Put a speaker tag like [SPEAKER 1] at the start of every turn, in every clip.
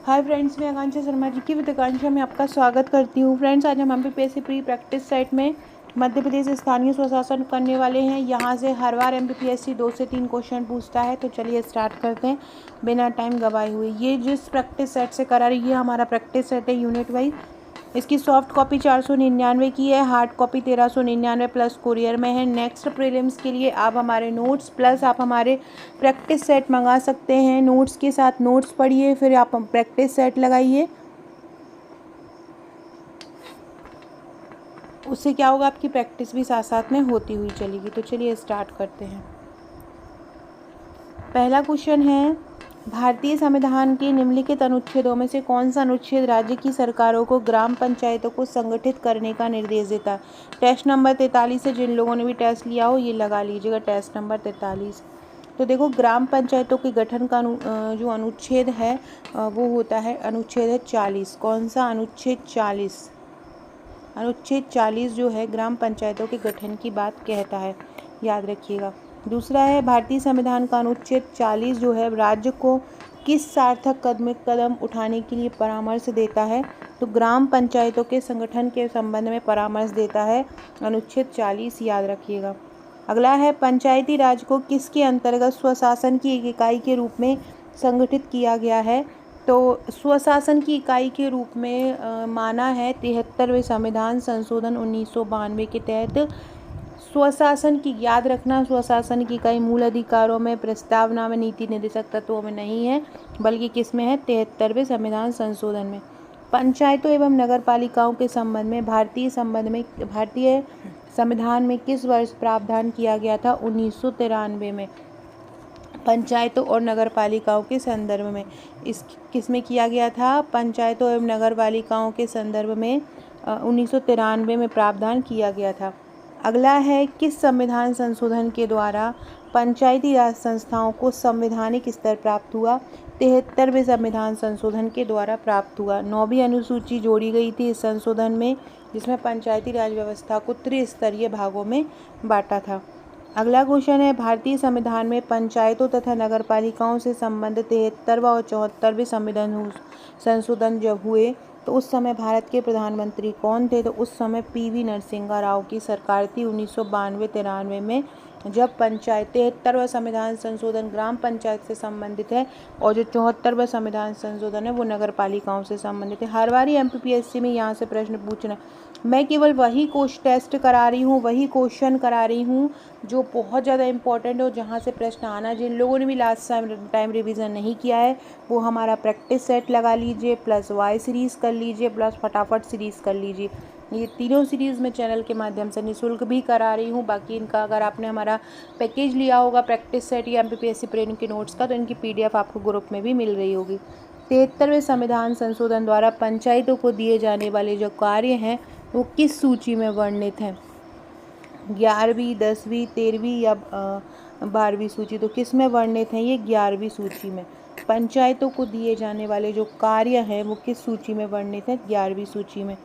[SPEAKER 1] Hi friends, मैं आकांक्षा शर्मा जी की with आकांक्षा में आपका स्वागत करती हूँ। फ्रेंड्स, आज हम एमपीपीएससी प्री प्रैक्टिस सेट में मध्य प्रदेश स्थानीय स्वशासन करने वाले हैं। यहाँ से हर बार एमपीपीएससी 2 से 3 क्वेश्चन पूछता है, तो चलिए स्टार्ट करते हैं बिना टाइम गवाए हुए। ये जिस प्रैक्टिस सेट से करा रही है, हमारा प्रैक्टिस सेट है यूनिट वाइज। इसकी सॉफ्ट कॉपी 499 की है, हार्ड कॉपी 1399 प्लस कुरियर में है। नेक्स्ट प्रीलिम्स के लिए आप हमारे नोट्स प्लस आप हमारे प्रैक्टिस सेट मंगा सकते हैं। नोट्स के साथ नोट्स पढ़िए, फिर आप प्रैक्टिस सेट लगाइए। उससे क्या होगा, आपकी प्रैक्टिस भी साथ साथ में होती हुई चलेगी। तो चलिए स्टार्ट करते हैं। पहला क्वेश्चन है, भारतीय संविधान के निम्नलिखित अनुच्छेदों में से कौन सा अनुच्छेद राज्य की सरकारों को ग्राम पंचायतों को संगठित करने का निर्देश देता है। टेस्ट नंबर 43 है, जिन लोगों ने भी टेस्ट लिया हो ये लगा लीजिएगा, टेस्ट नंबर 43। तो देखो, ग्राम पंचायतों के गठन का जो अनुच्छेद है वो होता है अनुच्छेद है 40। कौन सा? अनुच्छेद 40। अनुच्छेद 40 जो है ग्राम पंचायतों के गठन की बात कहता है, याद रखिएगा। दूसरा है, भारतीय संविधान का अनुच्छेद 40 जो है राज्य को किस सार्थक कदम उठाने के लिए परामर्श देता है। तो ग्राम पंचायतों के संगठन के संबंध में परामर्श देता है अनुच्छेद 40, याद रखिएगा। अगला है, पंचायती राज को किसके अंतर्गत स्वशासन की एक इकाई के रूप में संगठित किया गया है। तो स्वशासन की इकाई के रूप में माना है 73वें संविधान संशोधन 1992 के तहत स्वशासन की, याद रखना, स्वशासन की इकाई मूल अधिकारों में, प्रस्तावना में, नीति निर्देशक तत्वों में नहीं है, बल्कि किस में है? 73वें संविधान संशोधन में। पंचायतों एवं नगर पालिकाओं के संबंध में भारतीय संविधान में किस वर्ष प्रावधान किया गया था? 1993 में। पंचायतों और नगर पालिकाओं के संदर्भ में किस में किया गया था? पंचायतों एवं नगर पालिकाओं के संदर्भ में 1993 में प्रावधान किया गया था। अगला है, किस संविधान संशोधन के द्वारा पंचायती राज संस्थाओं को संवैधानिक स्तर प्राप्त हुआ? 73वें संविधान संशोधन के द्वारा प्राप्त हुआ। 9वीं अनुसूची जोड़ी गई थी इस संशोधन में, जिसमें पंचायती राज व्यवस्था को त्रिस्तरीय भागों में बांटा था। अगला क्वेश्चन है, भारतीय संविधान में पंचायतों तथा नगर पालिकाओं से संबंधित 73वां और 74वें संशोधन जब हुए तो उस समय भारत के प्रधानमंत्री कौन थे? तो उस समय पीवी नरसिम्हा राव की सरकार थी 1992-93 में, जब 73वां संविधान संशोधन ग्राम पंचायत से संबंधित है और जो 74वां संविधान संशोधन है वो नगर पालिकाओं से संबंधित है। हर बार एमपीपीएससी में यहाँ से प्रश्न पूछना, मैं केवल वही टेस्ट करा रही हूँ, वही क्वेश्चन करा रही हूँ जो बहुत ज़्यादा इंपॉर्टेंट हो, जहाँ से प्रश्न आना। जिन लोगों ने भी लास्ट टाइम रिवीजन नहीं किया है वो हमारा प्रैक्टिस सेट लगा लीजिए, प्लस वाई सीरीज़ कर लीजिए, प्लस फटाफट सीरीज़ कर लीजिए। ये तीनों सीरीज़ मैं चैनल के माध्यम से निःशुल्क भी करा रही हूँ। बाकी इनका अगर आपने हमारा पैकेज लिया होगा प्रैक्टिस सेट या एमपीपीएससी प्रेरणा के नोट्स का, तो इनकी पीडीएफ आपको ग्रुप में भी मिल रही होगी। 73वें संविधान संशोधन द्वारा पंचायतों को दिए जाने वाले जो कार्य हैं वो किस सूची में वर्णित हैं? 11वीं, 10वीं, 13वीं या 12वीं सूची? तो किस में वर्णित हैं? ये 11वीं सूची में। पंचायतों को दिए जाने वाले जो कार्य हैं वो किस सूची में वर्णित हैं? 11वीं सूची में।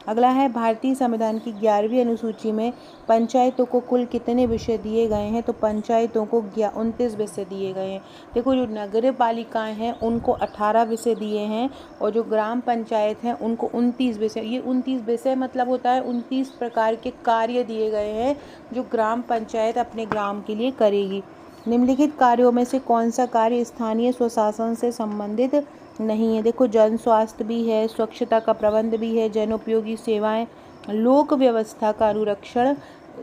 [SPEAKER 1] अगला है, भारतीय संविधान की 11वीं अनुसूची में पंचायतों को कुल कितने विषय दिए गए हैं? तो पंचायतों को 29 विषय दिए गए हैं। देखो, जो नगर पालिकाएं हैं उनको 18 विषय दिए हैं और जो ग्राम पंचायत हैं उनको 29 विषय। ये 29 विषय मतलब होता है 29 प्रकार के कार्य दिए गए हैं जो ग्राम पंचायत अपने ग्राम के लिए करेगी। निम्नलिखित कार्यों में से कौन सा कार्य स्थानीय स्वशासन से संबंधित नहीं है? देखो, जन स्वास्थ्य भी है, स्वच्छता का प्रबंध भी है, जन उपयोगी सेवाएं, लोक व्यवस्था का अनुरक्षण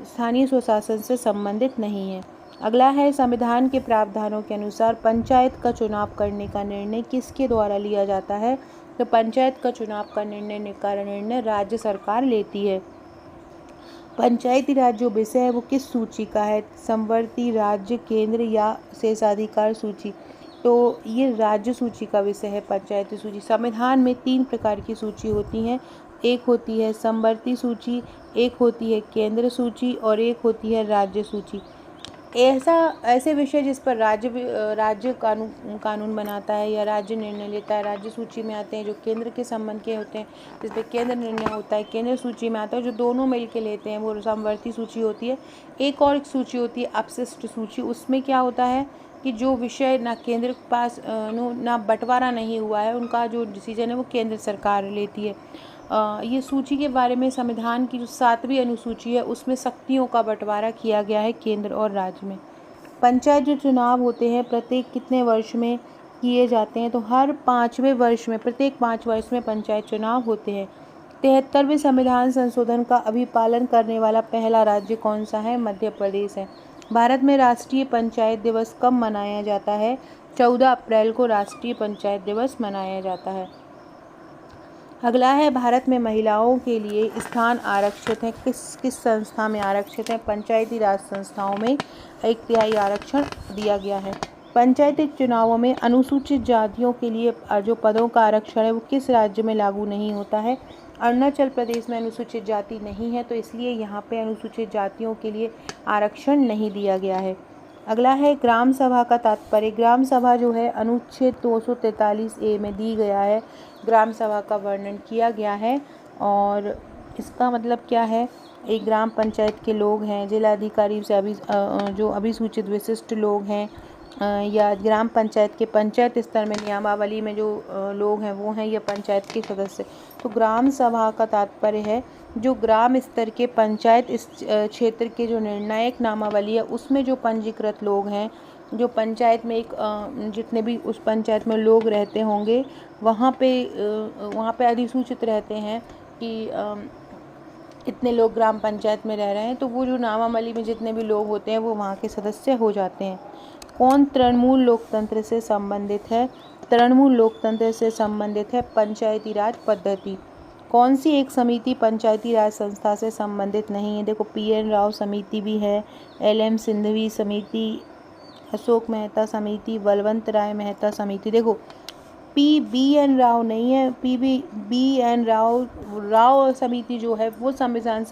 [SPEAKER 1] स्थानीय स्वशासन से संबंधित नहीं है। अगला है, संविधान के प्रावधानों के अनुसार पंचायत का चुनाव करने का निर्णय किसके द्वारा लिया जाता है? तो पंचायत का चुनाव का निर्णय राज्य सरकार लेती है। पंचायती राज जो विषय है वो किस सूची का है? समवर्ती, राज्य, केंद्र या शेषाधिकार सूची? तो ये राज्य सूची का विषय है पंचायती सूची। संविधान में 3 प्रकार की सूची होती हैं, एक होती है समवर्ती सूची, एक होती है केंद्र सूची और एक होती है राज्य सूची। ऐसे विषय जिस पर राज्य कानून बनाता है या राज्य निर्णय लेता है, राज्य सूची में आते हैं। जो केंद्र के संबंध के होते हैं जिस पर केंद्र निर्णय होता है, केंद्र सूची में आता है। जो दोनों मिल के लेते हैं वो समवर्ती सूची होती है। एक और सूची होती है अपशिष्ट सूची। उसमें क्या होता है, कि जो विषय ना केंद्र के पास ना बंटवारा नहीं हुआ है, उनका जो डिसीजन है वो केंद्र सरकार लेती है। ये सूची के बारे में संविधान की जो 7वीं अनुसूची है उसमें शक्तियों का बंटवारा किया गया है केंद्र और राज्य में। पंचायत जो चुनाव होते हैं प्रत्येक कितने वर्ष में किए जाते हैं, तो हर 5वें वर्ष में, प्रत्येक 5 वर्ष में पंचायत चुनाव होते हैं। 73वें संविधान संशोधन का अभिपालन करने वाला पहला राज्य कौन सा है? मध्य प्रदेश है। भारत में राष्ट्रीय पंचायत दिवस कब मनाया जाता है? 14 अप्रैल को राष्ट्रीय पंचायत दिवस मनाया जाता है। अगला है, भारत में महिलाओं के लिए स्थान आरक्षित है, किस संस्था में आरक्षित है? पंचायती राज संस्थाओं में 1/3 आरक्षण दिया गया है। पंचायती चुनावों में अनुसूचित जातियों के लिए जो पदों का आरक्षण है वो किस राज्य में लागू नहीं होता है? अरुणाचल प्रदेश में अनुसूचित जाति नहीं है, तो इसलिए यहाँ पे अनुसूचित जातियों के लिए आरक्षण नहीं दिया गया है। अगला है, ग्राम सभा का तात्पर्य। ग्राम सभा जो है अनुच्छेद 243A में दी गया है, ग्राम सभा का वर्णन किया गया है और इसका मतलब क्या है? एक ग्राम पंचायत के लोग हैं, जिलाधिकारी से जो अभिसूचित विशिष्ट लोग हैं या ग्राम पंचायत के पंचायत स्तर में नियमावली में जो लोग हैं वो हैं या पंचायत के सदस्य। तो ग्राम सभा का तात्पर्य है जो ग्राम स्तर के पंचायत इस क्षेत्र के जो निर्णायक नामावली है उसमें जो पंजीकृत लोग हैं, जो पंचायत में एक जितने भी उस पंचायत में लोग रहते होंगे वहाँ पे अधिसूचित रहते हैं कि इतने लोग ग्राम पंचायत में रह रहे हैं, तो वो जो नामावली में जितने भी लोग होते हैं वो वहाँ के सदस्य हो जाते हैं। कौन तृणमूल लोकतंत्र से संबंधित है? तृणमूल लोकतंत्र से संबंधित है पंचायती राज पद्धति। कौन सी एक समिति पंचायती राज संस्था से संबंधित नहीं है? देखो, PN राव समिति भी है, LM सिंघवी समिति, अशोक मेहता समिति, बलवंत राय मेहता समिति। देखो, PBN राव नहीं है, BN राव समिति जो है वो संविधान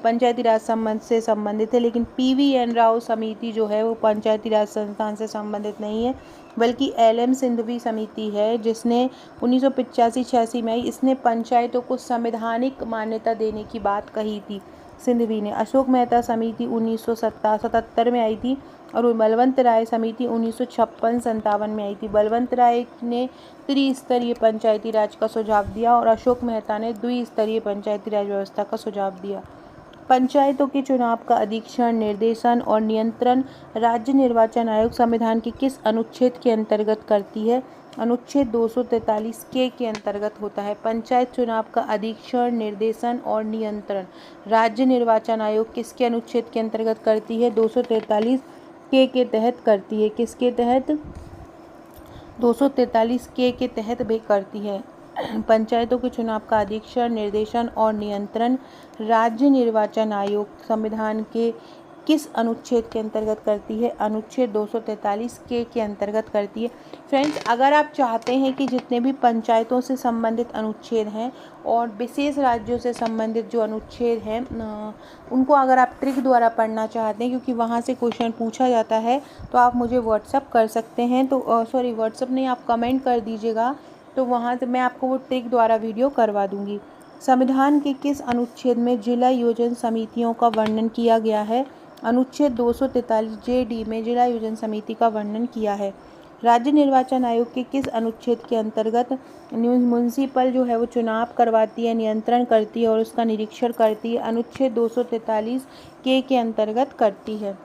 [SPEAKER 1] पंचायती राज संबंध से संबंधित है, लेकिन PVN राव समिति जो है वो पंचायती राज संस्थान से संबंधित नहीं है, बल्कि LM सिंघवी समिति है जिसने 1985-86 में इसने पंचायतों को संवैधानिक मान्यता देने की बात कही थी, सिंघवी ने। अशोक मेहता समिति 1977 में आई थी और बलवंत राय समिति 1956-57 में आई थी। बलवंत राय ने त्रिस्तरीय पंचायती राज का सुझाव दिया और अशोक मेहता ने द्विस्तरीय पंचायती राज व्यवस्था का सुझाव दिया। पंचायतों के चुनाव का अधीक्षण, निर्देशन और नियंत्रण राज्य निर्वाचन आयोग संविधान के किस अनुच्छेद के अंतर्गत करती है? अनुच्छेद 243 के अंतर्गत होता है। पंचायत चुनाव का अधीक्षण, निर्देशन और नियंत्रण राज्य निर्वाचन आयोग किसके अनुच्छेद के अंतर्गत करती है? 243 के तहत करती है। किसके तहत? 243 के तहत भी करती है। पंचायतों के चुनाव का अधीक्षण, निर्देशन और नियंत्रण राज्य निर्वाचन आयोग संविधान के किस अनुच्छेद के अंतर्गत करती है? अनुच्छेद 243 के अंतर्गत करती है। फ्रेंड्स, अगर आप चाहते हैं कि जितने भी पंचायतों से संबंधित अनुच्छेद हैं और विशेष राज्यों से संबंधित जो अनुच्छेद हैं उनको अगर आप ट्रिक द्वारा पढ़ना चाहते हैं, क्योंकि वहाँ से क्वेश्चन पूछा जाता है, तो आप मुझे व्हाट्सअप कर सकते हैं। तो व्हाट्सअप नहीं, आप कमेंट कर दीजिएगा, तो वहाँ से मैं आपको वो ट्रिक द्वारा वीडियो करवा दूँगी। संविधान के किस अनुच्छेद में जिला योजना समितियों का वर्णन किया गया है? अनुच्छेद 243 JD में जिला योजना समिति का वर्णन किया है। राज्य निर्वाचन आयोग के किस अनुच्छेद के अंतर्गत म्युनिसिपल जो है वो चुनाव करवाती है, नियंत्रण करती है और उसका निरीक्षण करती है? अनुच्छेद 243 के अंतर्गत करती है।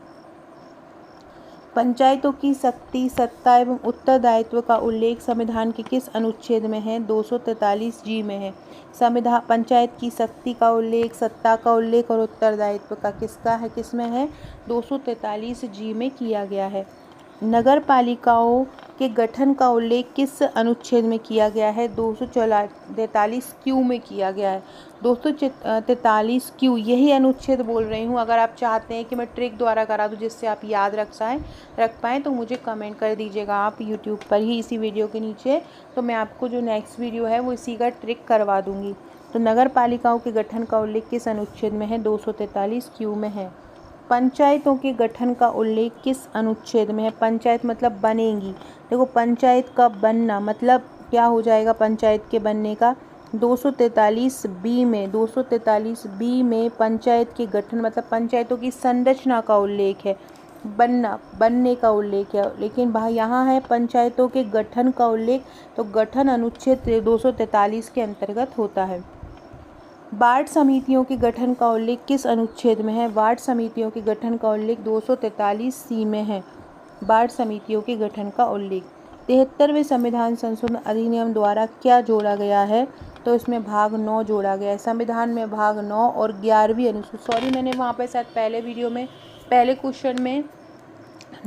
[SPEAKER 1] पंचायतों की शक्ति, सत्ता एवं उत्तरदायित्व का उल्लेख संविधान के किस अनुच्छेद में है? 243 G में है। संविधान पंचायत की शक्ति का उल्लेख, सत्ता का उल्लेख और उत्तरदायित्व का किस में है? 243 G में किया गया है। नगर पालिकाओं के गठन का उल्लेख किस अनुच्छेद में किया गया है? 243 Q में किया गया है। 243 Q यही अनुच्छेद बोल रही हूँ। अगर आप चाहते हैं कि मैं ट्रिक द्वारा करा दूँ जिससे आप याद रख पाएँ, तो मुझे कमेंट कर दीजिएगा आप यूट्यूब पर ही इसी वीडियो के नीचे, तो मैं आपको जो नेक्स्ट वीडियो है वो इसी का ट्रिक करवा दूँगी। तो नगर पालिकाओं के गठन का उल्लेख किस अनुच्छेद में है? 243 Q में है। पंचायतों के गठन का उल्लेख किस अनुच्छेद में है? पंचायत मतलब बनेंगी। देखो, पंचायत का बनना मतलब क्या हो जाएगा? पंचायत के बनने का 243 B में 243 B में पंचायत के गठन मतलब पंचायतों की संरचना का उल्लेख है। बनने का उल्लेख है, लेकिन यहाँ है पंचायतों के गठन का उल्लेख, तो गठन अनुच्छेद 243 के अंतर्गत होता है। वार्ड समितियों के गठन का उल्लेख किस अनुच्छेद में है? वार्ड समितियों के गठन का उल्लेख 243C में है। वार्ड समितियों के गठन का उल्लेख 73वें संविधान संशोधन अधिनियम द्वारा क्या जोड़ा गया है? तो इसमें भाग 9 जोड़ा गया है। संविधान में भाग 9 और 11वीं अनुसूची, मैंने वहाँ पे शायद पहले वीडियो में पहले क्वेश्चन में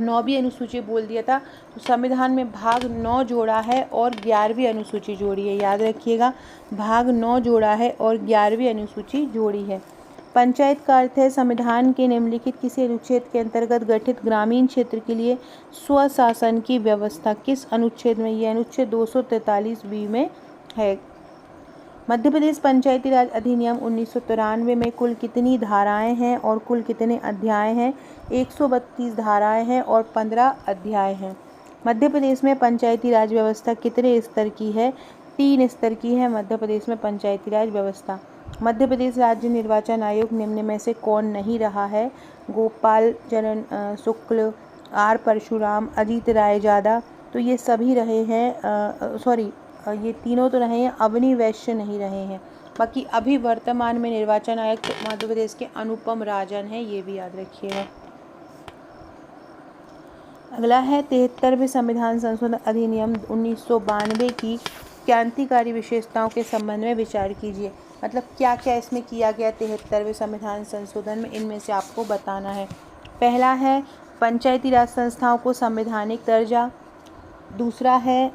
[SPEAKER 1] 9वीं अनुसूची बोल दिया था, तो संविधान में भाग 9 जोड़ा है और 11वीं अनुसूची जोड़ी है। याद रखिएगा, भाग 9 जोड़ा है और 11वीं अनुसूची जोड़ी है। पंचायत का अर्थ है संविधान के निम्नलिखित किसी अनुच्छेद के अंतर्गत गठित ग्रामीण क्षेत्र के लिए स्वशासन की व्यवस्था। किस अनुच्छेद में? यह अनुच्छेद 243B में है। मध्य प्रदेश पंचायती राज अधिनियम 1993 में कुल कितनी धाराएं हैं और कुल कितने अध्याय हैं? 132 धाराएं हैं और 15 अध्याय हैं। मध्य प्रदेश में पंचायती राज व्यवस्था कितने स्तर की है? 3 स्तर की है मध्य प्रदेश में पंचायती राज व्यवस्था। मध्य प्रदेश राज्य निर्वाचन आयोग निम्न में से कौन नहीं रहा है? गोपाल चरण शुक्ल, आर परशुराम, अजीत राय जादा, तो ये सभी रहे हैं। ये तीनों तो रहे हैं, अवनी वैश्य नहीं रहे हैं। बाकी अभी वर्तमान में निर्वाचन आयुक्त मध्य प्रदेश के अनुपम राजन हैं, ये भी याद रखिएगा। अगला है 73वें संविधान संशोधन अधिनियम 1992 की क्रांतिकारी विशेषताओं के संबंध में विचार कीजिए। मतलब क्या क्या इसमें किया गया 73वें संविधान संशोधन में, इनमें से आपको बताना है। पहला है पंचायती राज संस्थाओं को संवैधानिक दर्जा। दूसरा है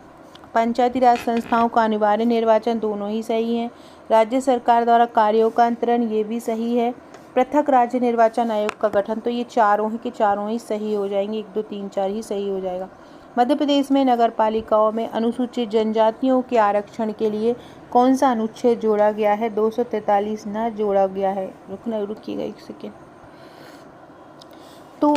[SPEAKER 1] पंचायती राज संस्थाओं का अनिवार्य निर्वाचन, दोनों ही सही हैं। राज्य सरकार द्वारा कार्यों का अंतरण, ये भी सही है। पृथक राज्य निर्वाचन आयोग का गठन, तो ये चारों ही के चारों ही सही हो जाएंगे, 1 2 3 4 ही सही हो जाएगा। मध्य प्रदेश में नगर पालिकाओं में अनुसूचित जनजातियों के आरक्षण के लिए कौन सा अनुच्छेद जोड़ा गया है? 243 न जोड़ा गया है। रुकिएगा 1 सेकेंड। तो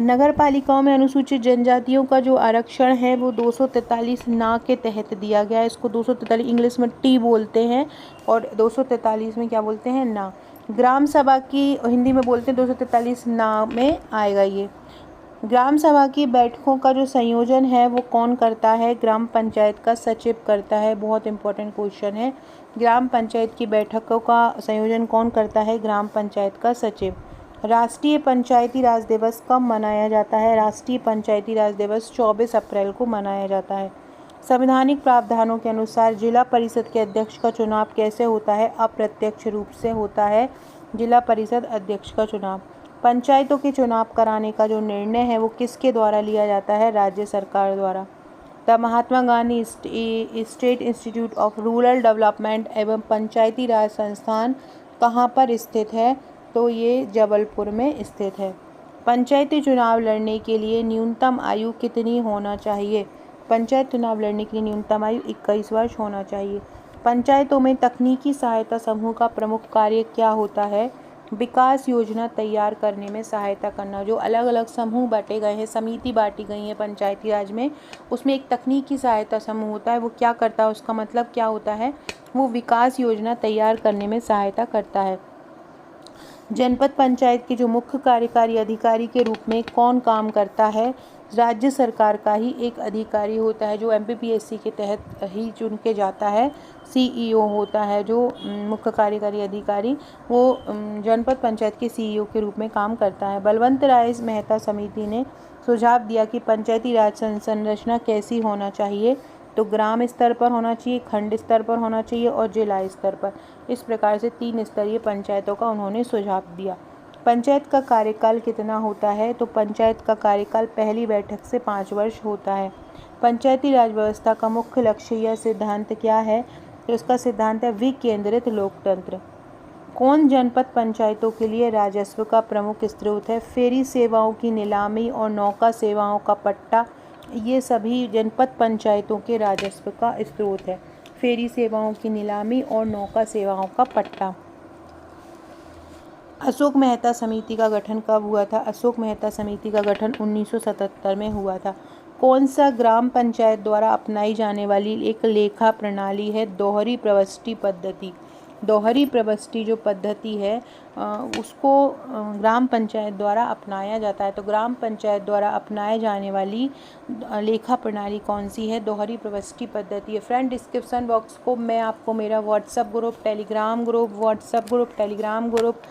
[SPEAKER 1] नगर पालिकाओं में अनुसूचित जनजातियों का जो आरक्षण है वो 243 ना के तहत दिया गया है। इसको 243 इंग्लिश में टी बोलते हैं और 243 में क्या बोलते हैं? ना। ग्राम सभा की हिंदी में बोलते हैं 243 ना में आएगा ये। ग्राम सभा की बैठकों का जो संयोजन है वो कौन करता है? ग्राम पंचायत का सचिव करता है। बहुत इंपॉर्टेंट क्वेश्चन है। ग्राम पंचायत की बैठकों का संयोजन कौन करता है? ग्राम पंचायत का सचिव। राष्ट्रीय पंचायती राज दिवस कब मनाया जाता है? राष्ट्रीय पंचायती राज दिवस 24 अप्रैल को मनाया जाता है। संवैधानिक प्रावधानों के अनुसार जिला परिषद के अध्यक्ष का चुनाव कैसे होता है? अप्रत्यक्ष रूप से होता है जिला परिषद अध्यक्ष का चुनाव। पंचायतों के चुनाव कराने का जो निर्णय है वो किसके द्वारा लिया जाता है? राज्य सरकार द्वारा। The Mahatma Gandhi state institute of rural development एवं पंचायती राज संस्थान कहाँ पर स्थित है? तो ये जबलपुर में स्थित है। पंचायती चुनाव लड़ने के लिए न्यूनतम आयु कितनी होना चाहिए? पंचायत चुनाव लड़ने के लिए न्यूनतम आयु 21 वर्ष होना चाहिए। पंचायतों में तकनीकी सहायता समूह का प्रमुख कार्य क्या होता है? विकास योजना तैयार करने में सहायता करना। जो अलग अलग समूह बांटे गए हैं, समिति बांटी गई हैं पंचायती राज में, उसमें एक तकनीकी सहायता समूह होता है। वो क्या करता है? उसका मतलब क्या होता है? वो विकास योजना तैयार करने में सहायता करता है। जनपद पंचायत के जो मुख्य कार्यकारी अधिकारी के रूप में कौन काम करता है? राज्य सरकार का ही एक अधिकारी होता है जो MPPSC के तहत ही चुन के जाता है। CEO होता है जो मुख्य कार्यकारी अधिकारी, वो जनपद पंचायत के CEO के रूप में काम करता है। बलवंत राय मेहता समिति ने सुझाव दिया कि पंचायती राज संरचना कैसी होना चाहिए? तो ग्राम स्तर पर होना चाहिए, खंड स्तर पर होना चाहिए और जिला स्तर पर। इस प्रकार से 3 स्तरीय पंचायतों का उन्होंने सुझाव दिया। पंचायत का कार्यकाल कितना होता है? तो पंचायत का कार्यकाल पहली बैठक से 5 वर्ष होता है। पंचायती राज व्यवस्था का मुख्य लक्ष्य या सिद्धांत क्या है? तो इसका सिद्धांत है विकेंद्रित लोकतंत्र। कौन जनपद पंचायतों के लिए राजस्व का प्रमुख स्रोत है? फेरी सेवाओं की नीलामी और नौका सेवाओं का पट्टा, ये सभी जनपद पंचायतों के राजस्व का स्रोत है। फेरी सेवाओं की नीलामी और नौका सेवाओं का पट्टा। अशोक मेहता समिति का गठन कब हुआ था? अशोक मेहता समिति का गठन 1977 में हुआ था। कौन सा ग्राम पंचायत द्वारा अपनाई जाने वाली एक लेखा प्रणाली है? दोहरी प्रविष्टि पद्धति। दोहरी प्रविष्टि जो पद्धति है उसको ग्राम पंचायत द्वारा अपनाया जाता है। तो ग्राम पंचायत द्वारा अपनाए जाने वाली लेखा प्रणाली कौन सी है? दोहरी प्रविष्टि पद्धति है। फ्रेंड, डिस्क्रिप्शन बॉक्स को मैं आपको मेरा WhatsApp group, Telegram group,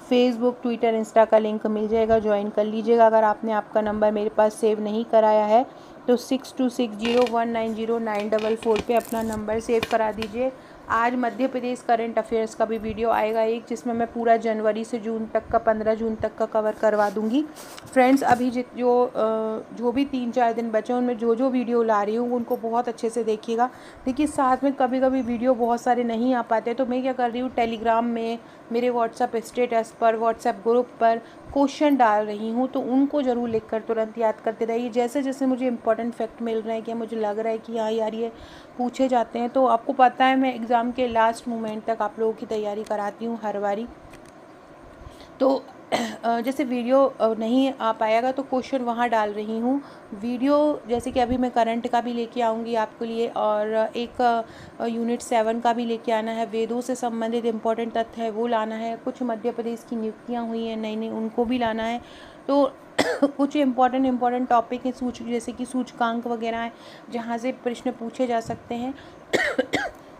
[SPEAKER 1] Facebook, Twitter, Insta का लिंक मिल जाएगा, ज्वाइन कर लीजिएगा। अगर आपने आपका नंबर मेरे पास सेव नहीं कराया है तो 6260190944 पे अपना नंबर सेव करा दीजिए। आज मध्य प्रदेश करंट अफेयर्स का भी वीडियो आएगा एक, जिसमें मैं पूरा जनवरी से जून तक का 15 जून तक का कवर करवा दूंगी। फ्रेंड्स, अभी जो भी 3-4 दिन बचे उनमें जो वीडियो ला रही हूँ उनको बहुत अच्छे से देखिएगा। देखिए, साथ में कभी कभी वीडियो बहुत सारे नहीं आ पाते, तो मैं क्या कर रही हूँ, टेलीग्राम में मेरे व्हाट्सएप स्टेटस पर, व्हाट्सएप ग्रुप पर क्वेश्चन डाल रही हूँ, तो उनको ज़रूर लिखकर तुरंत याद करते रहिए। जैसे जैसे मुझे इंपॉर्टेंट फैक्ट मिल रहे हैं कि मुझे लग रहा है कि हाँ यार ये पूछे जाते हैं, तो आपको पता है मैं एग्ज़ाम के लास्ट मोमेंट तक आप लोगों की तैयारी कराती हूँ हर बारी। तो जैसे वीडियो नहीं आ पाएगा तो क्वेश्चन वहाँ डाल रही हूँ। वीडियो जैसे कि अभी मैं करंट का भी लेके आऊँगी आपके लिए, और एक यूनिट 7 का भी लेके आना है। वेदों से संबंधित इंपॉर्टेंट तथ्य है वो लाना है। कुछ मध्य प्रदेश की नियुक्तियाँ हुई हैं नई नई, उनको भी लाना है। तो कुछ इम्पॉर्टेंट टॉपिक हैं जैसे कि सूचकांक वगैरह है, जहाँ से प्रश्न पूछे जा सकते हैं।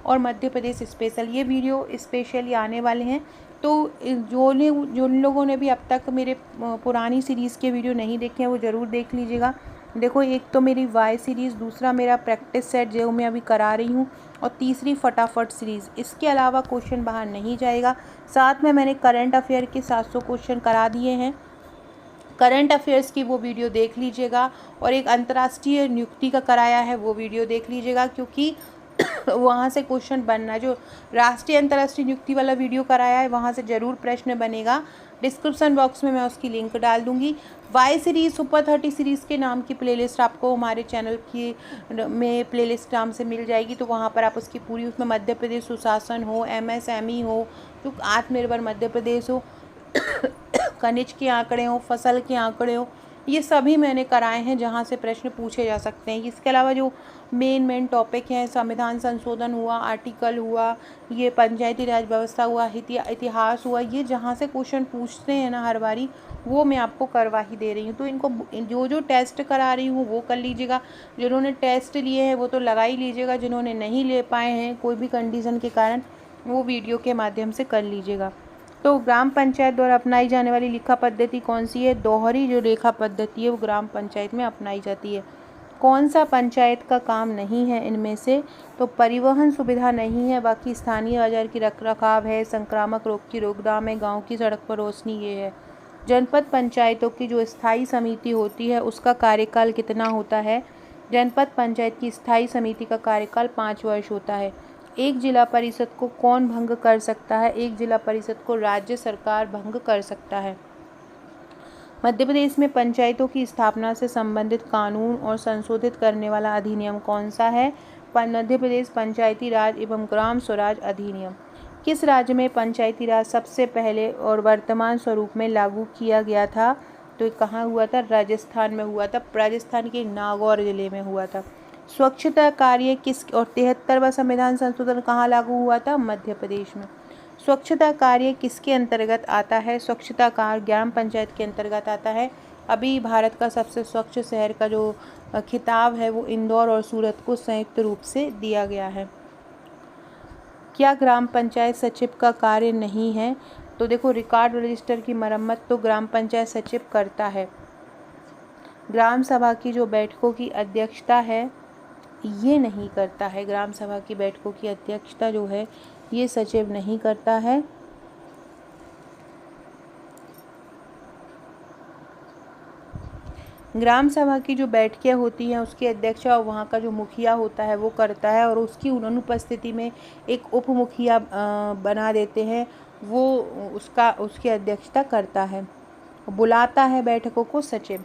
[SPEAKER 1] और मध्य प्रदेश स्पेशल, ये वीडियो स्पेशली आने वाले हैं। तो जिन लोगों ने भी अब तक मेरे पुरानी सीरीज़ के वीडियो नहीं देखे हैं वो ज़रूर देख लीजिएगा। देखो, एक तो मेरी वाई सीरीज़, दूसरा मेरा प्रैक्टिस सेट जो मैं अभी करा रही हूँ, और तीसरी फटाफट सीरीज़। इसके अलावा क्वेश्चन बाहर नहीं जाएगा। साथ में मैंने करंट अफेयर के 700 क्वेश्चन करा दिए हैं। करंट अफेयर्स की वो वीडियो देख लीजिएगा, और एक अंतर्राष्ट्रीय नियुक्ति का कराया है वो वीडियो देख लीजिएगा, क्योंकि वहाँ से क्वेश्चन बनना, जो राष्ट्रीय अंतर्राष्ट्रीय नियुक्ति वाला वीडियो कराया है वहाँ से ज़रूर प्रश्न बनेगा। डिस्क्रिप्शन बॉक्स में मैं उसकी लिंक डाल दूँगी। वाई सीरीज़, सुपर 30 सीरीज़ के नाम की प्लेलिस्ट आपको हमारे चैनल की में प्लेलिस्ट नाम से मिल जाएगी, तो वहाँ पर आप उसकी पूरी, उसमें मध्य प्रदेश सुशासन हो, MSME हो, जो आत्मनिर्भर मध्य प्रदेश हो, खनिज के आंकड़े हों, फसल के आंकड़े हों, ये सभी मैंने कराए हैं जहाँ से प्रश्न पूछे जा सकते हैं। इसके अलावा जो मेन टॉपिक हैं, संविधान संशोधन हुआ, आर्टिकल हुआ, ये पंचायती राज व्यवस्था हुआ, इतिहास हुआ, ये जहाँ से क्वेश्चन पूछते हैं ना हर बारी, वो मैं आपको करवा ही दे रही हूँ। तो इनको जो टेस्ट करा रही हूँ वो कर लीजिएगा। जिन्होंने टेस्ट लिए हैं वो तो लगा ही लीजिएगा, जिन्होंने नहीं ले पाए हैं कोई भी कंडीशन के कारण, वो वीडियो के माध्यम से कर लीजिएगा। तो ग्राम पंचायत द्वारा अपनाई जाने वाली लेखा पद्धति कौन सी है? दोहरी जो लेखा पद्धति है वो ग्राम पंचायत में अपनाई जाती है। कौन सा पंचायत का काम नहीं है इनमें से? तो परिवहन सुविधा नहीं है, बाकी स्थानीय बाजार की रखरखाव है, संक्रामक रोग की रोकथाम है, गांव की सड़क पर रोशनी, ये है। जनपद पंचायतों की जो स्थायी समिति होती है उसका कार्यकाल कितना होता है? जनपद पंचायत की स्थायी समिति का कार्यकाल 5 वर्ष होता है। एक जिला परिषद को कौन भंग कर सकता है? एक जिला परिषद को राज्य सरकार भंग कर सकता है। मध्य प्रदेश में पंचायतों की स्थापना से संबंधित कानून और संशोधित करने वाला अधिनियम कौन सा है? मध्य प्रदेश पंचायती राज एवं ग्राम स्वराज अधिनियम। किस राज्य में पंचायती राज सबसे पहले और वर्तमान स्वरूप में लागू किया गया था? तो कहाँ हुआ था? राजस्थान में हुआ था। राजस्थान के नागौर जिले में हुआ था। स्वच्छता कार्य किस और 73वां संविधान संशोधन कहाँ लागू हुआ था? मध्य प्रदेश में। स्वच्छता कार्य किसके अंतर्गत आता है? स्वच्छता कार्य ग्राम पंचायत के अंतर्गत आता है। अभी भारत का सबसे स्वच्छ शहर का जो खिताब है वो इंदौर और सूरत को संयुक्त रूप से दिया गया है। क्या ग्राम पंचायत सचिव का कार्य नहीं है? तो देखो, रिकॉर्ड रजिस्टर की मरम्मत तो ग्राम पंचायत सचिव करता है। ग्राम सभा की जो बैठकों की अध्यक्षता है ये नहीं करता है। ग्राम सभा की बैठकों की अध्यक्षता जो है ये सचिव नहीं करता है। ग्राम सभा की जो बैठकें होती हैं उसकी अध्यक्षता वहाँ का जो मुखिया होता है वो करता है, और उसकी अनुपस्थिति में एक उप मुखिया बना देते हैं, वो उसकी अध्यक्षता करता है। बुलाता है बैठकों को सचिव।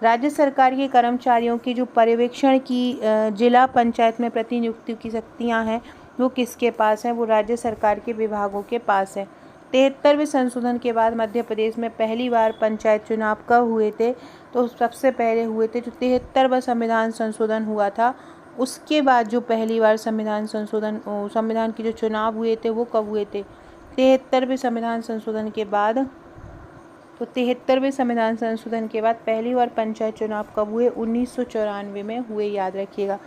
[SPEAKER 1] राज्य सरकार के कर्मचारियों की जो पर्यवेक्षण की जिला पंचायत में प्रतिनियुक्ति की शक्तियाँ हैं वो किसके पास हैं? वो राज्य सरकार के विभागों के पास है। 73वें संशोधन के बाद मध्य प्रदेश में पहली बार पंचायत चुनाव कब हुए थे? तो सबसे पहले हुए थे जो 73वां संविधान संशोधन हुआ था उसके बाद जो पहली बार संविधान के जो चुनाव हुए थे वो कब हुए थे? 73वें संविधान संशोधन के बाद। तो 73वें संविधान संशोधन के बाद पहली बार पंचायत चुनाव कब हुए? 1994 में हुए, याद रखिएगा।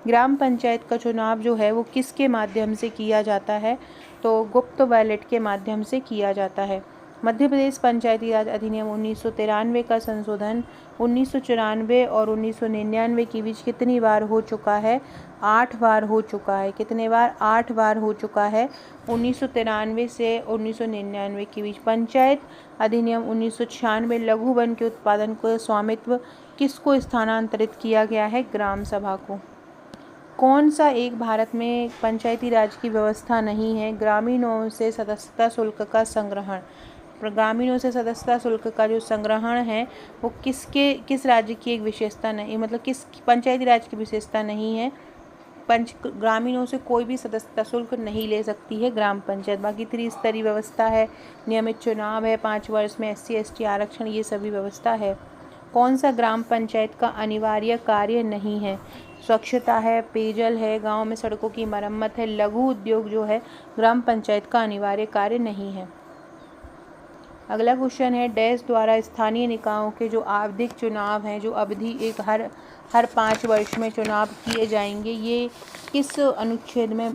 [SPEAKER 1] ग्राम पंचायत का चुनाव जो है वो किसके माध्यम से किया जाता है? तो गुप्त बैलेट के माध्यम से किया जाता है। मध्य प्रदेश पंचायती राज अधिनियम 1993 का संशोधन 1994 और 1999 के बीच कितनी बार हो चुका है? 8 बार हो चुका है। कितने बार? 8 बार हो चुका है। 1993 से 1999 के बीच। पंचायत अधिनियम 1996 लघु वन के उत्पादन को स्वामित्व किसको स्थानांतरित किया गया है? ग्राम सभा को। कौन सा एक भारत में पंचायती राज की व्यवस्था नहीं है? ग्रामीणों से सदस्यता शुल्क का संग्रहण। ग्रामीणों से सदस्यता शुल्क का जो संग्रहण है वो किस राज्य की एक विशेषता नहीं, मतलब किस पंचायती राज की विशेषता नहीं है? ग्रामीणों से कोई भी सदस्यता शुल्क नहीं ले सकती है ग्राम पंचायत। बाकी त्रिस्तरीय व्यवस्था है, नियमित चुनाव है, 5 वर्ष में SC ST आरक्षण, ये सभी व्यवस्था है। कौन सा ग्राम पंचायत का अनिवार्य कार्य नहीं है? स्वच्छता है, पेयजल है, गांव में सड़कों की मरम्मत है, लघु उद्योग जो है ग्राम पंचायत का अनिवार्य कार्य नहीं है। अगला क्वेश्चन है, डैश द्वारा स्थानीय निकायों के जो आवधिक चुनाव हैं, जो अवधि एक हर 5 वर्ष में चुनाव किए जाएंगे, ये किस अनुच्छेद में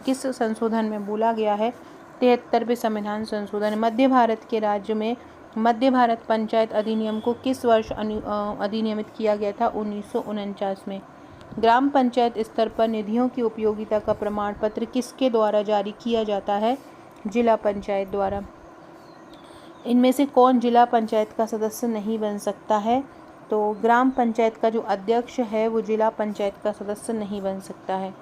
[SPEAKER 1] किस संशोधन में बोला गया है? 73वें संविधान संशोधन। मध्य भारत के राज्य में मध्य भारत पंचायत अधिनियम को किस वर्ष अधिनियमित किया गया था? 1949 में। ग्राम पंचायत स्तर पर निधियों की उपयोगिता का प्रमाण पत्र किसके द्वारा जारी किया जाता है? जिला पंचायत द्वारा। इनमें से कौन जिला पंचायत का सदस्य नहीं बन सकता है? तो ग्राम पंचायत का जो अध्यक्ष है वो जिला पंचायत का सदस्य नहीं बन सकता है।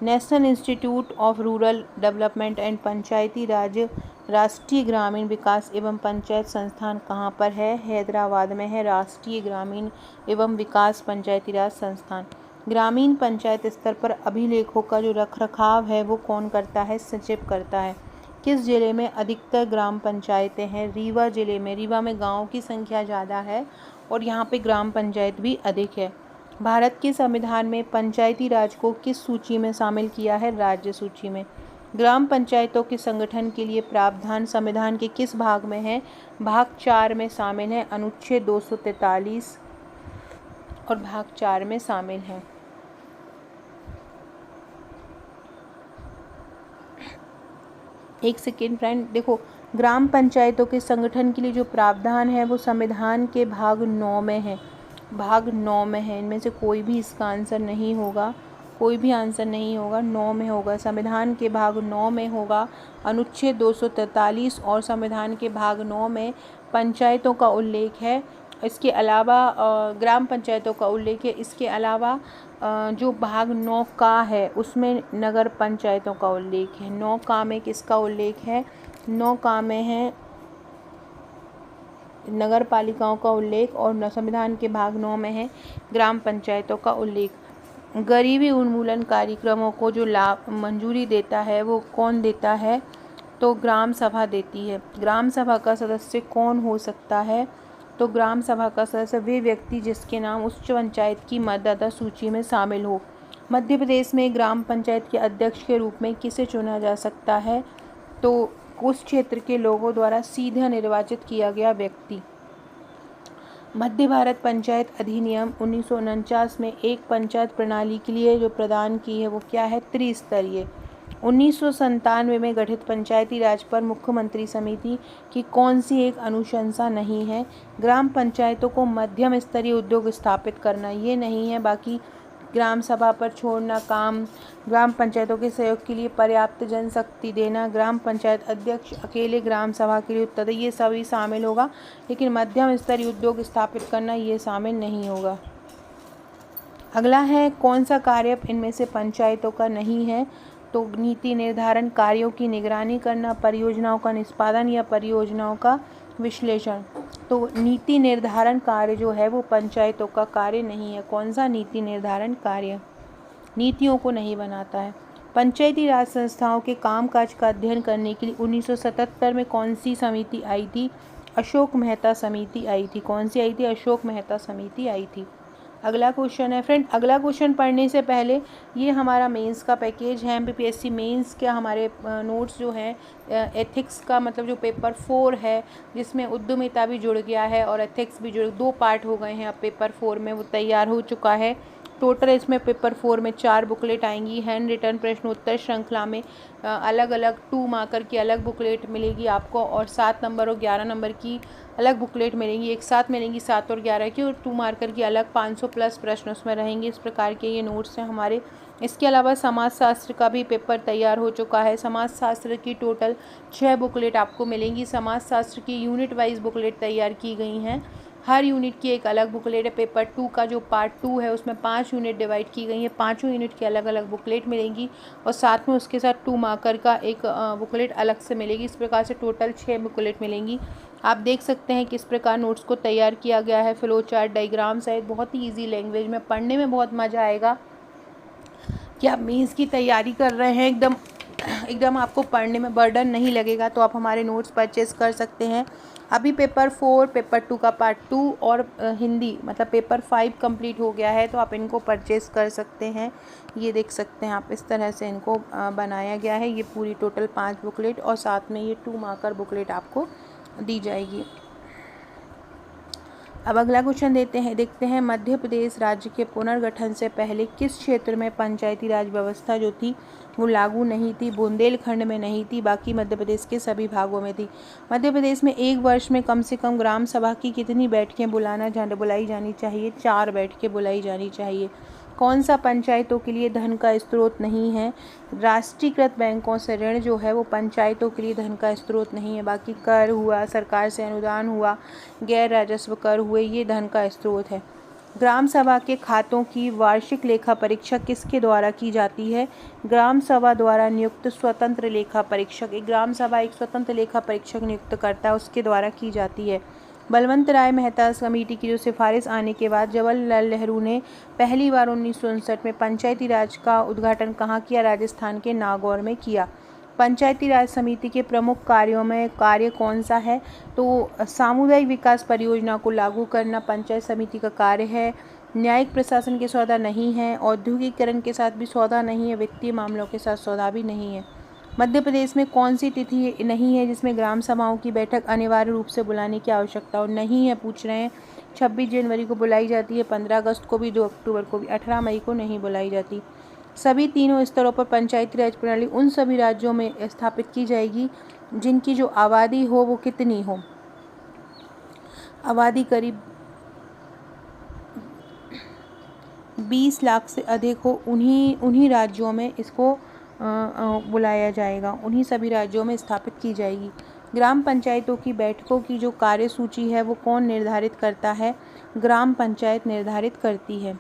[SPEAKER 1] National institute of rural development and Panchayati Raj Rashtriya Gramin विकास एवं पंचायत संस्थान कहाँ पर है? हैदराबाद में है राष्ट्रीय ग्रामीण एवं विकास पंचायती राज संस्थान। ग्रामीण पंचायत स्तर पर अभिलेखों का जो रखरखाव है वो कौन करता है? सचिव करता है। किस जिले में अधिकतर ग्राम पंचायतें हैं? रीवा जिले में। रीवा में गाँव की संख्या ज़्यादा है और यहाँ पे ग्राम पंचायत भी अधिक है। भारत के संविधान में पंचायती राज को किस सूची में शामिल किया है? राज्य सूची में। ग्राम पंचायतों के संगठन के लिए प्रावधान संविधान के किस भाग में है? भाग 4 में शामिल है। अनुच्छेद 243 और भाग 4 में शामिल है। एक सेकेंड फ्रेंड, देखो, ग्राम पंचायतों के संगठन के लिए जो प्रावधान है वो संविधान के भाग 9 में है। भाग 9 में है। इनमें से कोई भी इसका आंसर नहीं होगा, कोई भी आंसर नहीं होगा। 9 में होगा, संविधान के भाग 9 में होगा। अनुच्छेद 243 और संविधान के भाग 9 में पंचायतों का उल्लेख है। इसके अलावा ग्राम पंचायतों का उल्लेख है। इसके अलावा जो भाग 9 का है उसमें नगर पंचायतों का उल्लेख है। 9 का में किसका उल्लेख है? 9 का में है नगर पालिकाओं का उल्लेख और संविधान के भाग 9 में है ग्राम पंचायतों का उल्लेख। गरीबी उन्मूलन कार्यक्रमों को जो लाभ मंजूरी देता है वो कौन देता है? तो ग्राम सभा देती है। ग्राम सभा का सदस्य कौन हो सकता है? तो ग्राम सभा का सदस्य वे व्यक्ति जिसके नाम उच्च पंचायत की मतदाता सूची में शामिल हो। मध्य प्रदेश में ग्राम पंचायत के अध्यक्ष के रूप में किसे चुना जा सकता है? तो उस क्षेत्र के लोगों द्वारा सीधे निर्वाचित किया गया व्यक्ति। मध्य भारत पंचायत अधिनियम 1949 में एक पंचायत प्रणाली के लिए जो प्रदान की है वो क्या है? त्रिस्तरीय। 1997 में गठित पंचायती राज पर मुख्यमंत्री समिति की कौन सी एक अनुशंसा नहीं है? ग्राम पंचायतों को मध्यम स्तरीय उद्योग स्थापित करना, ये नहीं है। बाकी ग्राम सभा पर छोड़ना काम, ग्राम पंचायतों के सहयोग के लिए पर्याप्त जनशक्ति देना, ग्राम पंचायत अध्यक्ष अकेले ग्राम सभा के लिए उत्तर, ये सभी शामिल होगा। लेकिन मध्यम स्तरीय उद्योग स्थापित करना ये शामिल नहीं होगा। अगला है, कौन सा कार्य इनमें से पंचायतों का नहीं है? तो नीति निर्धारण, कार्यों की निगरानी करना, परियोजनाओं का निष्पादन या परियोजनाओं का विश्लेषण। तो नीति निर्धारण कार्य जो है वो पंचायतों का कार्य नहीं है। कौन सा नीति निर्धारण कार्य? नीतियों को नहीं बनाता है। पंचायती राज संस्थाओं के कामकाज का अध्ययन करने के लिए 1977 में कौन सी समिति आई थी? अशोक मेहता समिति आई थी। कौन सी आई थी? अशोक मेहता समिति आई थी। अगला क्वेश्चन है फ्रेंड, अगला क्वेश्चन पढ़ने से पहले ये हमारा मेंस का पैकेज है, एमपीपीएससी मेंस के हमारे नोट्स जो हैं एथिक्स का मतलब जो पेपर 4 है जिसमें उद्यमिता भी जुड़ गया है और एथिक्स भी जुड़, 2 पार्ट हो गए हैं अब पेपर 4 में, वो तैयार हो चुका है। टोटल इसमें पेपर 4 में 4 बुकलेट आएंगी। हैंड रिटन प्रश्नोत्तर श्रृंखला में अलग अलग 2 मार्कर की अलग बुकलेट मिलेगी आपको और 7 नंबर और 11 नंबर की अलग बुकलेट मिलेंगी, एक साथ मिलेंगी 7 और 11 की, और 2 मार्कर की अलग 500 प्लस प्रश्न उसमें रहेंगे। इस प्रकार के ये नोट्स हैं हमारे। इसके अलावा समाजशास्त्र का भी पेपर तैयार हो चुका है। समाजशास्त्र की टोटल 6 बुकलेट आपको मिलेंगी। समाजशास्त्र की यूनिट वाइज बुकलेट तैयार की गई हैं, हर यूनिट की एक अलग बुकलेट है। पेपर 2 का जो पार्ट 2 है उसमें 5 यूनिट डिवाइड की गई है, 5 यूनिट की अलग अलग बुकलेट मिलेंगी और साथ में उसके साथ 2 मार्कर का एक बुकलेट अलग से मिलेगी। इस प्रकार से टोटल 6 बुकलेट मिलेंगी। आप देख सकते हैं किस प्रकार नोट्स को तैयार किया गया है, फ्लो चार्ट, डायग्राम सहित बहुत ही ईजी लैंग्वेज में, पढ़ने में बहुत मज़ा आएगा। कि आप मेंस की तैयारी कर रहे हैं, एकदम आपको पढ़ने में बर्डन नहीं लगेगा, तो आप हमारे नोट्स परचेज़ कर सकते हैं। अभी पेपर 4, पेपर 2 का पार्ट 2 और हिंदी मतलब पेपर 5 कंप्लीट हो गया है, तो आप इनको परचेज़ कर सकते हैं। ये देख सकते हैं आप, इस तरह से इनको बनाया गया है। ये पूरी टोटल 5 बुकलेट और साथ में ये 2 मार्कर बुकलेट आपको दी जाएगी। अब अगला क्वेश्चन देखते हैं मध्य प्रदेश राज्य के पुनर्गठन से पहले किस क्षेत्र में पंचायती राज व्यवस्था जो थी वो लागू नहीं थी? बुंदेलखंड में नहीं थी, बाकी मध्य प्रदेश के सभी भागों में थी। मध्य प्रदेश में एक वर्ष में कम से कम ग्राम सभा की कितनी बैठकें बुलाई जानी चाहिए? 4 बैठकें बुलाई जानी चाहिए। कौन सा पंचायतों के लिए धन का स्रोत नहीं है? राष्ट्रीयकृत बैंकों से ऋण जो है वो पंचायतों के लिए धन का स्रोत नहीं है। बाकी कर हुआ, सरकार से अनुदान हुआ, गैर राजस्व कर हुए, ये धन का स्रोत है। ग्राम सभा के खातों की वार्षिक लेखा परीक्षा किसके द्वारा की जाती है? ग्राम सभा द्वारा नियुक्त स्वतंत्र लेखा परीक्षक। एक ग्राम सभा एक स्वतंत्र लेखा परीक्षक नियुक्त करता है, उसके द्वारा की जाती है। बलवंत राय मेहता समिति की जो सिफारिश आने के बाद जवाहरलाल नेहरू ने पहली बार 1959 में पंचायती राज का उद्घाटन कहाँ किया? राजस्थान के नागौर में किया। पंचायती राज समिति के प्रमुख कार्यों में कार्य कौन सा है? तो सामुदायिक विकास परियोजना को लागू करना पंचायत समिति का कार्य है। न्यायिक प्रशासन के सौदा नहीं है, औद्योगिकीकरण के साथ भी सौदा नहीं है, वित्तीय मामलों के साथ सौदा भी नहीं है। मध्य प्रदेश में कौन सी तिथि नहीं है जिसमें ग्राम सभाओं की बैठक अनिवार्य रूप से बुलाने की आवश्यकता हो? नहीं है, पूछ रहे हैं। 26 जनवरी को बुलाई जाती है, 15 अगस्त को भी, 2 अक्टूबर को भी, 18 मई को नहीं बुलाई जाती। सभी तीनों स्तरों पर पंचायती राज प्रणाली उन सभी राज्यों में स्थापित की जाएगी जिनकी जो आबादी हो वो कितनी हो? आबादी करीब 20 लाख से अधिक हो, उन्हीं राज्यों में इसको बुलाया जाएगा, उन्हीं सभी राज्यों में स्थापित की जाएगी। ग्राम पंचायतों की बैठकों की जो कार्यसूची है वो कौन निर्धारित करता है? ग्राम पंचायत निर्धारित करती है।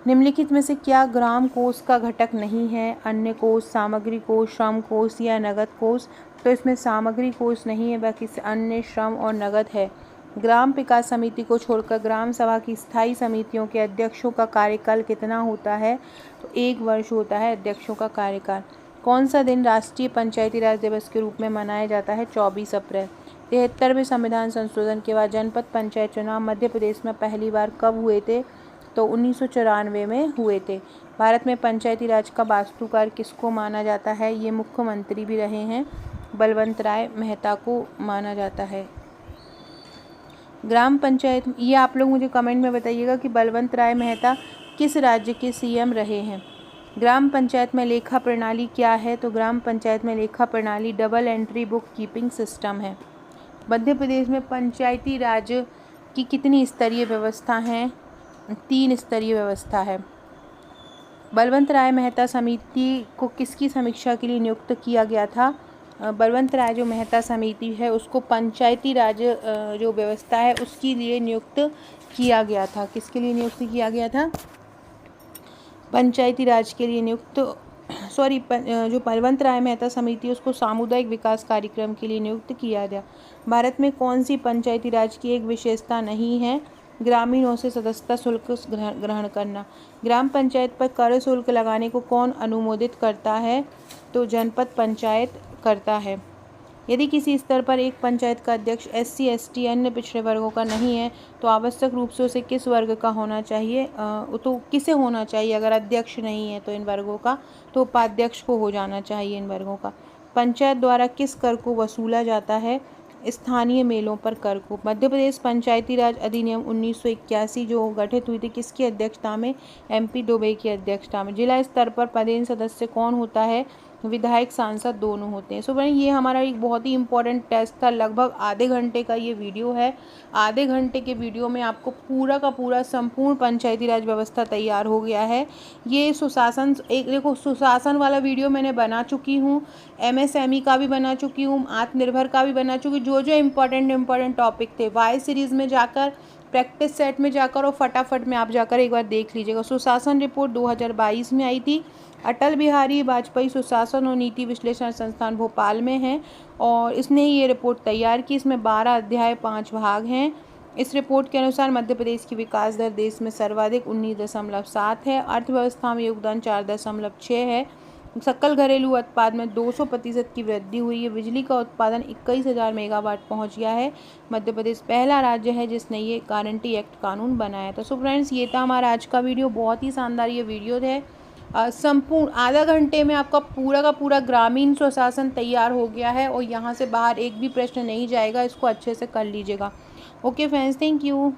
[SPEAKER 1] निम्नलिखित में से क्या ग्राम कोष का घटक नहीं है? अन्य कोष, सामग्री कोष, श्रम कोष या नगद कोष? तो इसमें सामग्री कोष नहीं है, बाकी अन्य, श्रम और नगद है। ग्राम विकास समिति को छोड़कर ग्राम सभा की स्थायी समितियों के अध्यक्षों का कार्यकाल कितना होता है? तो 1 वर्ष होता है अध्यक्षों का कार्यकाल। कौन सा दिन राष्ट्रीय पंचायती राज दिवस के रूप में मनाया जाता है? 24 अप्रैल। 73वें संविधान संशोधन के बाद जनपद पंचायत चुनाव मध्य प्रदेश में पहली बार कब हुए थे? तो 1994 में हुए थे। भारत में पंचायती राज का वास्तुकार किसको माना जाता है? ये मुख्यमंत्री भी रहे हैं, बलवंत राय मेहता को माना जाता है। ग्राम पंचायत, ये आप लोग मुझे कमेंट में बताइएगा कि बलवंत राय मेहता किस राज्य के सीएम रहे हैं। ग्राम पंचायत में लेखा प्रणाली क्या है? तो ग्राम पंचायत में लेखा प्रणाली double entry book keeping system है। मध्य प्रदेश में पंचायती राज की कितनी स्तरीय व्यवस्था है? 3 स्तरीय व्यवस्था है। बलवंत राय मेहता समिति को किसकी समीक्षा के लिए नियुक्त किया गया था? बलवंत राय जो मेहता समिति है उसको पंचायती राज जो व्यवस्था है उसके लिए नियुक्त किया गया था। किसके लिए नियुक्त किया गया था? पंचायती राज के लिए नियुक्त, जो बलवंत राय मेहता समिति उसको सामुदायिक विकास कार्यक्रम के लिए नियुक्त किया गया। भारत में कौन सी पंचायती राज की एक विशेषता नहीं है? ग्रामीणों से सदस्यता शुल्क ग्रहण करना। ग्राम पंचायत पर कर शुल्क लगाने को कौन अनुमोदित करता है? तो जनपद पंचायत करता है। यदि किसी स्तर पर एक पंचायत का अध्यक्ष SC ST अन्य पिछड़े वर्गों का नहीं है तो आवश्यक रूप से उसे किस वर्ग का होना चाहिए, तो किसे होना चाहिए? अगर अध्यक्ष नहीं है तो इन वर्गों का, तो उपाध्यक्ष को हो जाना चाहिए इन वर्गों का। पंचायत द्वारा किस कर को वसूला जाता है? स्थानीय मेलों पर कर को। मध्य प्रदेश पंचायती राज अधिनियम 1981 जो गठित हुई थी किसकी अध्यक्षता में? MP डोबे की अध्यक्षता में। जिला स्तर पर पदेन सदस्य कौन होता है? विधायक सांसद दोनों होते हैं। सो फ्रेंड, ये हमारा एक बहुत ही इंपॉर्टेंट टेस्ट था। लगभग आधे घंटे का ये वीडियो है। आधे घंटे के वीडियो में आपको पूरा का पूरा संपूर्ण पंचायती राज व्यवस्था तैयार हो गया है। ये सुशासन, एक देखो सुशासन वाला वीडियो मैंने बना चुकी हूँ, MSME का भी बना चुकी हूँ, आत्मनिर्भर का भी बना चुकी हूँ। जो जो इम्पोर्टेंट टॉपिक थे वाई सीरीज़ में जाकर, प्रैक्टिस सेट में जाकर और फटाफट में आप जाकर एक बार देख लीजिएगा। सुशासन रिपोर्ट 2022 में आई थी। अटल बिहारी वाजपेयी सुशासन और नीति विश्लेषण संस्थान भोपाल में है और इसने ये रिपोर्ट तैयार की। इसमें 12 अध्याय 5 भाग हैं। इस रिपोर्ट के अनुसार मध्य प्रदेश की विकास दर देश में सर्वाधिक 19.7 है। अर्थव्यवस्था में योगदान 4.6 है। सकल घरेलू उत्पाद में 200% की वृद्धि हुई है। बिजली का उत्पादन 21,000 मेगावाट पहुंच गया है। मध्य प्रदेश पहला राज्य है जिसने ये गारंटी एक्ट कानून बनाया था। सो फ्रेंड्स, ये था हमारा आज का वीडियो। बहुत ही शानदार ये वीडियो है। संपूर्ण आधा घंटे में आपका पूरा का पूरा ग्रामीण स्वशासन तैयार हो गया है और यहाँ से बाहर एक भी प्रश्न नहीं जाएगा। इसको अच्छे से कर लीजिएगा। Okay friends, thank you.